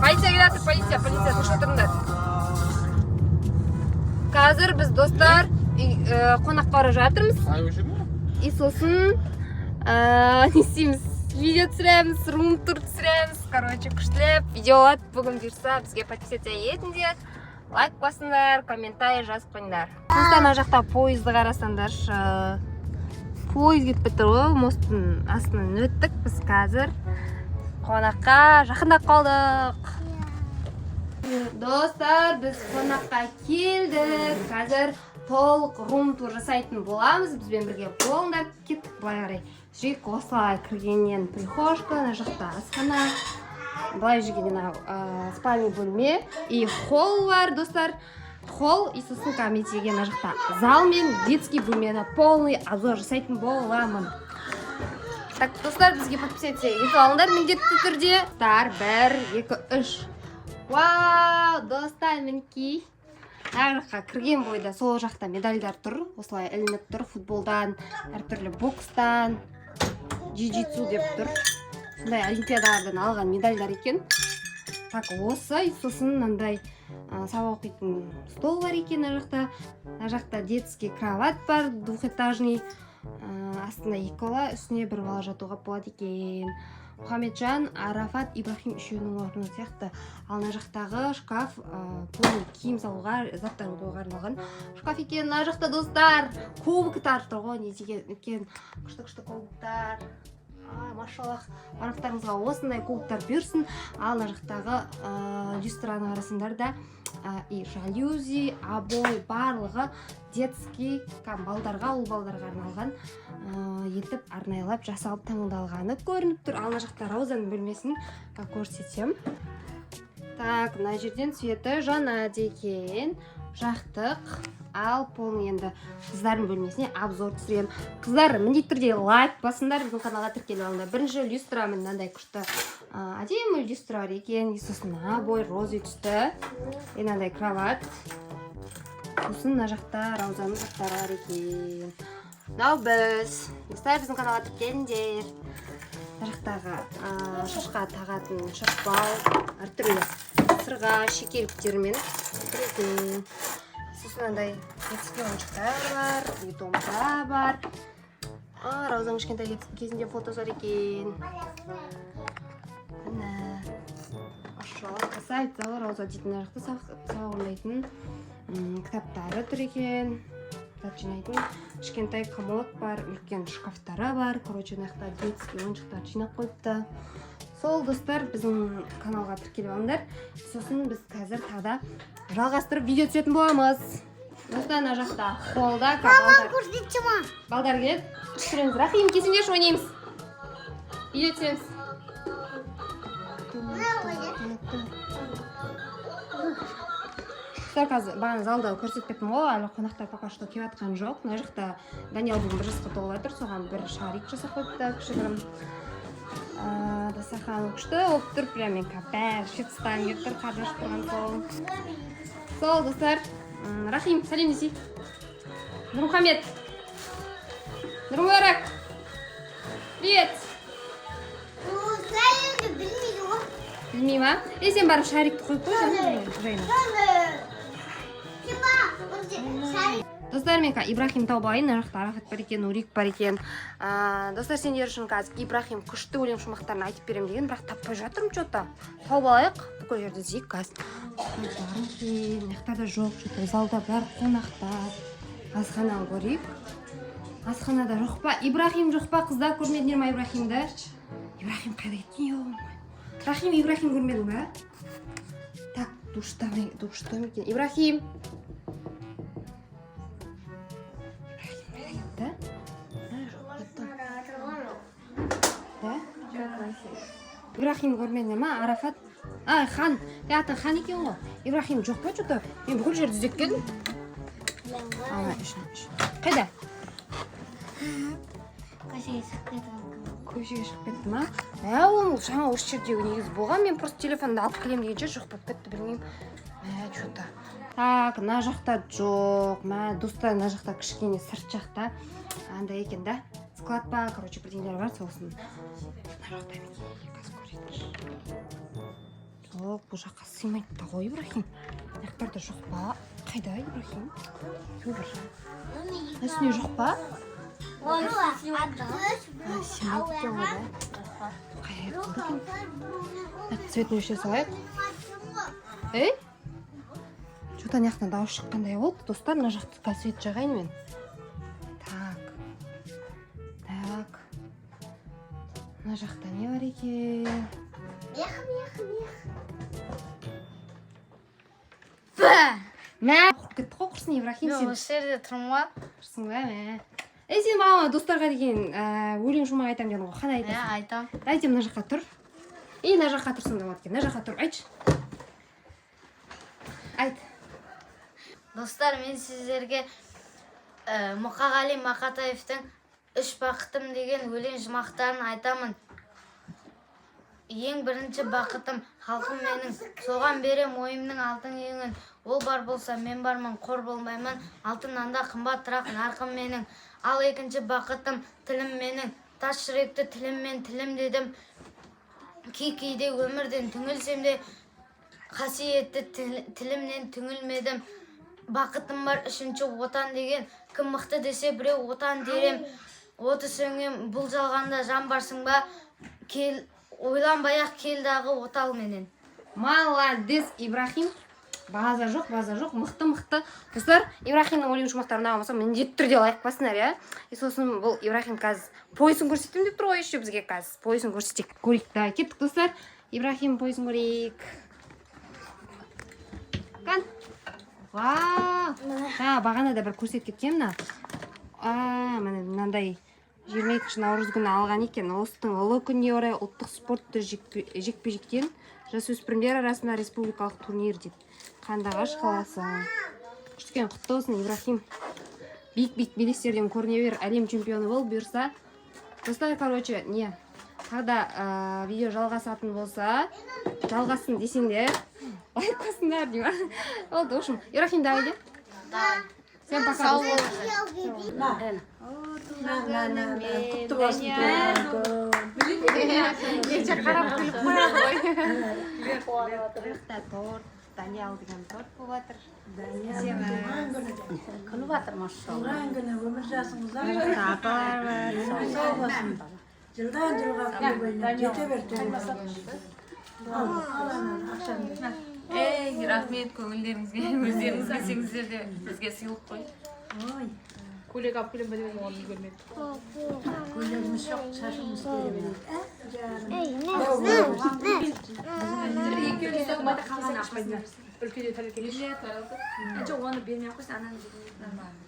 Полиция келатыр, полиция тыныш отырыңдар. Қазір біз достар қонақ бара жатырмыз. И сосын не істейміз? Видео түсіреміз, рум-тур түсіреміз. Короче, күштілеп видеолар бүгін бұйырса бізге подписаться етіңдер. Лайк басыңдар, комментарий жазып қойыңдар. Сосын ана жақта поезді қарасаңдар. Поезд кетіп бітті ғой, мосттың астынан өттік. Біз қазір қонаққа жақындап қалдық. Достар, біз қонаққа келдік. Қазір толық рум-тур жасайтын боламыз. Бізбен бірге болыңдар. Кеттік былай қарай. Жүрек осылай кіргеннен прихожка, ана жақта асхана. Былай жүргеннен спальный бөлме и холл бар, достар. Холл и сосын комедияға ана жақта зал мен детский бөлмені полный обзор жасайтын боламын. Так, достар, бізге подписаться етіп алыңдар міндетті түрде. 1, 2, 3. Вау, достар, мінекей. Әр жаққа кірген бойда сол жақта медальдар тұр. Осылай ілініп тұр футболдан, әртүрлі бокстан, джиу-джитсу деп тұр. Сондай олимпиадалардан алған медальдар екен. Так, осы сосын мынандай сабақ оқитын стол бар екен ана жақта. Ана жақта детский кровать бар, двухэтажный. Астында 2 бала, үстіне 1 бала жатуға болады екен. Мұхамеджан, Арафат, Ибрахим үшеуінің орны сияқты. Ал ана жақтағы шкаф полный киім салуға, заттар қоюға арналған шкаф екен. Ана жақта достар кубоктар тұр ғой, не деген екен, күшті кубоктар. Машаллах, барақтарыңызға осындай кубоктар берсін. Ал ана жақтағы люстраны қарасыңдар да и жалюзи, обой барлығы детский балдарға, ұл балдарға арналған етіп арнайлап жасалып таңдалғаны көрініп тұр. Ал ана жақта Раузаның бөлмесін көрсетем. Так, мына жерден светі жанады екен. Жақтық. Ал полный енді қыздардың бөлмесіне обзор түсірем. Қыздар, міндетті түрде лайк басыңдар, біздің каналға тіркеліп алыңдар. Бірінші люстра мынандай күшті әдемі люстра бар екен. Сосын обой розы түсті. Мынандай кровать. Сосын мына жақта Раузаның заттары бар екен. Мынау біз. Достар, біздің каналға тіркеліңдер. Мына жақтағы шашқа тағатын шашбау, әртүрлі сырға, шекеліктермен екен. Сосын андай детский ойыншықтар бар, домбыра бар. Раузаның кішкентай кезінде фотосы бар екен. Міне. Машаллах, красавица Рауза дейтін жақта сабақ ойнайтын кітаптары тұр екен. Кітап жинайтын кішкентай комод бар, үлкен шкафтары бар. Короче, мына детский ойыншықтар жинап қойыпты. Сол достар, біздің каналға тіркеліп алыңдар. Сосын біз қазір тағда жалғастырып видео түсетін боламыз. Достар, ана жақта холда балдар келеді. Түсіреміз. Рахим, келсеңдерші ойнаймыз. Видео түсіреміз. Достар, қазір бағана залда көрсетпеппін ғой, әлі қонақтар пока что келіп атқан жоқ. Мына жақта Даниял бүгін 1 жасқа толып жатыр, соған 1 шарик жасап қойыпты, кішігірім. Дастархан күшті болып тұр, прям мен бәрі шетстан келіп тұр, қаржаш тұрған сол. Сол, достар, Рахим, сәлем десей. Нұрмұхамед. Нұрмұбарак. Привет. Сәлемді білмейді ғой. Білмей ма? Сен барып шарикті қойып қой, жайына. Достар, мен Ибрахим тауып алайын, жақта Арафат бар екен, Урик бар екен. Достар, сендер үшін қазір Ибрахим күшті өлең шумақтарын айтып берем деген, бірақ таппай жатырмын что-то. Тауып алайық, бүкіл жерде іздейік қазір. Мынаяқтарда жоқ, что-то залда бар қонақтар. Асхана көрейік. Асханада жоқ па? Ибрахим жоқ па? Қыздар көрмедіңдер ма Ибрахимді? Ибрахим қайда кеткен? Рахим, Ибрахим көрмедің ба? Так, душта екен. Ибрахим. Ибрахим көрмедіңдер ма? Арафат? Хан. Хан екен ғой. Ибрахим жоқ па что-то? Мен бүкіл жерді іздеп келдім. Қайда? Көшеге шығып кетті ма? Ол жаңа осы жерде негізі болған. Мен просто телефонды алып келем дегенше жоқ болып кетті, білмеймін. Что-то. Так, мына жақта жоқ. Достар, мына жақта кішкене сырт жақта андай екен да. Склад па, короче, бірдеңелер бар, сосын. Мына жақта мен қазір көрейін. жоқ, бұл жаққа сыймайды да ғой, Ибрахим. Аяқтарда жоқ па? Қайда, Ибрахим? Үстіне жоқ па? Сыймайды екен ғой, да? Қайда екен? Цветін өше салайық. Ей? Что-то ана жақтан дауыс шыққандай болды. Достар, мына жаққа свет жағайын мен. Так. Мына жақта не бар екен? Мә, құрып кетті қой, құрсын Ибрахим сен. Осы жерде тұрмын ба? Құрсын ба, мә. Сен маған достарға деген өлең жұмақ айтам дедің ғой, қандай айтасың? Айтам. Дайте мына жаққа тұр. Мына жаққа тұрсың да болады екен. Мына жаққа тұр, айтшы. Айт. Достар, мен сіздерге Мұқағали Мақатаевтың «Үш бақытым» деген өлең жұмақтарын айтамын. Ең бірінші бақытым халқым менің, соған берем ойымның алтын еңін. Ол бар болса мен бармын, қор болмаймын, алтыннан да қымбатырақ нарқым менің. Ал екінші бақытым тілім менің, тас жүректі тіліммен тілім дедім. Кейде өмірден түңілсем де, қасиетті тілімнен түңілмедім. Бақытым бар үшінші отан деген, кім мықты десе біреу отан дерем. Оты сөнген бұл жалғанда жан барсың ба, ойланбай-ақ кел дағы отал менен. Молодец, Ибрахим. База жоқ, мықты. Достар, Ибрахимнің өлең жұмақтары ұнаған болса, міндетті түрде лайк басыңдар, иә? Сосын бұл Ибрахим қазір поясын көрсетем деп тұр ғой, еще бізге қазір. Поясын көрсетек, көрейік. Да, кеттік, достар. Ибрахим поясын көрейік. Кан? Вау! Бағана да бір көрсет кеткен мына. Мынандай 22 наурыз күні алған екен. Ұлыстың ұлы күніне орай ұлттық спортты жекпе-жектен жасөспірімдер арасында республикалық турнир дейді. Қандыағаш қаласы. Күшкен құтты болсын, Ибрахим. Биік белестерден көріне бер, әлем чемпионы бол, бұйырса. Достар, короче, не? Қағда видео жалғасатын болса, жалғасын десеңдер, лайк басыңдар, дейма. Олды, в общем, Ибрахим, давай, де? Давай. Всем пока. Сау болыңыздар. Құтты болсын. Еші қарап күліп қояды ғой. Торт, Даниял деген торт болатыр. Күліп жатыр, машалла. Туған күні өмір жасыңыздар. Апалар бар. Сау болсын. Жылдан жылға көбейіне жете бер. Ей, рахмет көңілдеріңізге, өздеріңіз келсеңіздер де бізге сыйлық қой. Көйлек алып келем бе деген оған үлгермеді. Көйлегіміз жоқ, шашымыз керемет. Екеуіңіз де ұмайда қалған ақпайдыңдар. Үлкеде тәрелкеге. Жоқ, оны бермей ақ қойсын, ананы жегеннен нормально,